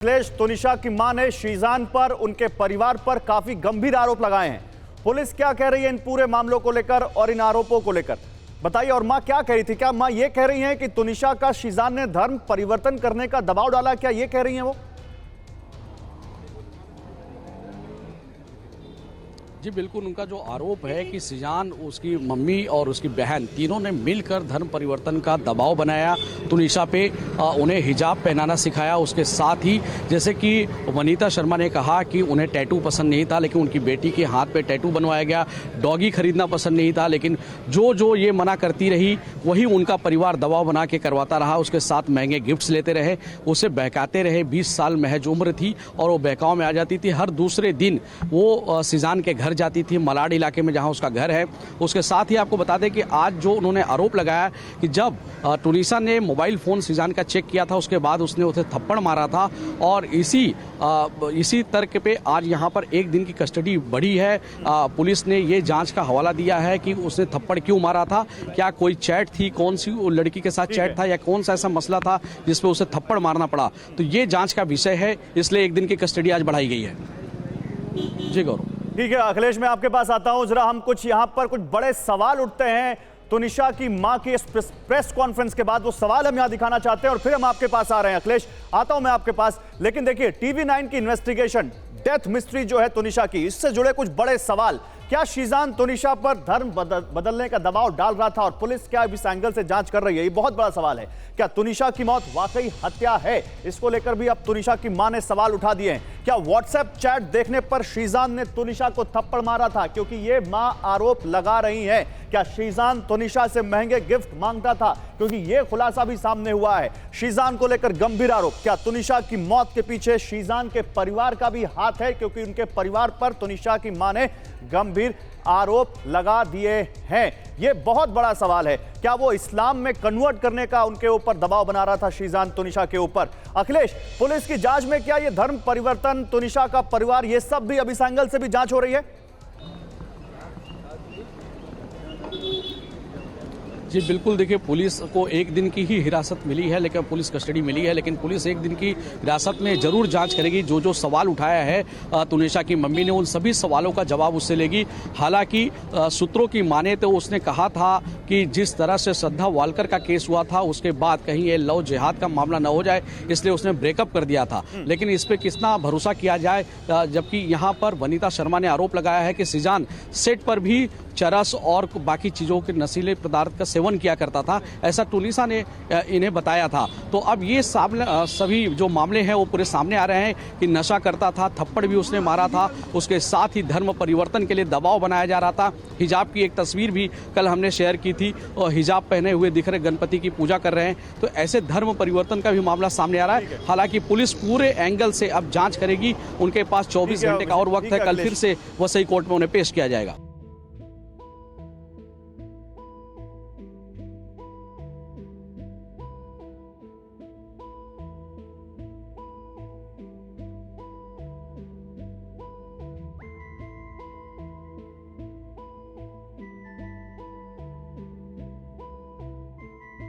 अखिलेश, तुनिशा की मां ने शीजान पर, उनके परिवार पर काफी गंभीर आरोप लगाए हैं। पुलिस क्या कह रही है इन पूरे मामलों को लेकर और इन आरोपों को लेकर, बताइए। और मां क्या कह रही थी? क्या मां ये कह रही हैं कि तुनिशा का शीजान ने धर्म परिवर्तन करने का दबाव डाला? क्या ये कह रही हैं वो? जी बिल्कुल, उनका जो आरोप है कि शीजान, उसकी मम्मी और उसकी बहन तीनों ने मिलकर धर्म परिवर्तन का दबाव बनाया तुनिशा पे, उन्हें हिजाब पहनाना सिखाया। उसके साथ ही जैसे कि वनीता शर्मा ने कहा कि उन्हें टैटू पसंद नहीं था, लेकिन उनकी बेटी के हाथ पे टैटू बनवाया गया। डॉगी खरीदना पसंद नहीं था, लेकिन जो ये मना करती रही वही उनका परिवार दबाव बना के करवाता रहा। उसके साथ महंगे गिफ्ट्स लेते रहे, उसे बहकाते रहे। 20 साल महज उम्र थी और वो बहकाव में आ जाती थी। हर दूसरे दिन वो शीजान के घर जाती थी, मलाड इलाके में जहां उसका घर है। उसके साथ ही आपको बता दें कि आज जो उन्होंने आरोप लगाया कि जब तुनिशा ने मोबाइल फोन शीजान का चेक किया था, उसके बाद उसने उसे थप्पड़ मारा था। और इसी तर्क पे आज यहां पर एक दिन की कस्टडी बढ़ी है। पुलिस ने ये जांच का हवाला दिया है कि उसने थप्पड़ क्यों मारा था, क्या कोई चैट थी, कौन सी लड़की के साथ चैट था, या कौन सा ऐसा मसला था जिसपे उसे थप्पड़ मारना पड़ा। तो ये जांच का विषय है, इसलिए एक दिन की कस्टडी आज बढ़ाई गई है। जी गौरव। ठीक है अखिलेश, मैं आपके पास आता हूं। जरा हम यहां पर कुछ बड़े सवाल उठते हैं तुनिशा की मां की इस प्रेस कॉन्फ्रेंस के बाद। वो सवाल हम यहां दिखाना चाहते हैं और फिर हम आपके पास आ रहे हैं। अखिलेश, आता हूं मैं आपके पास, लेकिन देखिए TV9 की इन्वेस्टिगेशन, डेथ मिस्ट्री जो है तुनिशा की, इससे जुड़े कुछ बड़े सवाल। क्या शीजान तुनिशा पर धर्म बदलने का दबाव डाल रहा था और पुलिस क्या इस एंगल से जांच कर रही है? ये बहुत बड़ा सवाल है। क्या तुनिशा की मौत वाकई हत्या है? इसको लेकर भी अब तुनिशा की मां ने सवाल उठा दिए हैं। क्या व्हाट्सएप चैट देखने पर शीजान ने तुनिशा को थप्पड़ मारा था? क्योंकि ये मां आरोप लगा रही है। क्या शीजान तुनिशा से महंगे गिफ्ट मांगता था? क्योंकि ये खुलासा भी सामने हुआ है। शीजान को लेकर गंभीर आरोप। क्या तुनिशा की मौत के पीछे शीजान के परिवार का भी हाथ है? क्योंकि उनके परिवार पर तुनिशा की मां ने गंभीर आरोप लगा दिए हैं। यह बहुत बड़ा सवाल है। क्या वो इस्लाम में कन्वर्ट करने का उनके ऊपर दबाव बना रहा था शीजान तुनिशा के ऊपर? अखिलेश, पुलिस की जांच में क्या ये धर्म परिवर्तन, तुनिशा का परिवार, ये सब भी अब इस एंगल से भी जांच हो रही है? जी बिल्कुल, देखिए पुलिस को एक दिन की ही हिरासत मिली है, लेकिन पुलिस कस्टडी मिली है, लेकिन पुलिस एक दिन की हिरासत में जरूर जांच करेगी। जो सवाल उठाया है तुनिशा की मम्मी ने, उन सभी सवालों का जवाब उससे लेगी। हालांकि सूत्रों की माने तो उसने कहा था कि जिस तरह से श्रद्धा वालकर का केस हुआ था, उसके बाद कहीं ये लव जिहाद का मामला न हो जाए, इसलिए उसने ब्रेकअप कर दिया था। लेकिन इस पर कितना भरोसा किया जाए, जबकि यहाँ पर वनीता शर्मा ने आरोप लगाया है कि शीजान सेट पर भी चरस और बाकी चीजों के नशीले पदार्थ का सेवन किया करता था, ऐसा तुनिशा ने इन्हें बताया था। तो अब ये सभी जो मामले हैं वो पूरे सामने आ रहे हैं कि नशा करता था, थप्पड़ भी उसने मारा था, उसके साथ ही धर्म परिवर्तन के लिए दबाव बनाया जा रहा था। हिजाब की एक तस्वीर भी कल हमने शेयर की थी, और हिजाब पहने हुए दिख रहे, गणपति की पूजा कर रहे हैं। तो ऐसे धर्म परिवर्तन का भी मामला सामने आ रहा है। हालांकि पुलिस पूरे एंगल से अब जांच करेगी। उनके पास 24 घंटे का और वक्त है। कल फिर से वसई कोर्ट में उन्हें पेश किया जाएगा।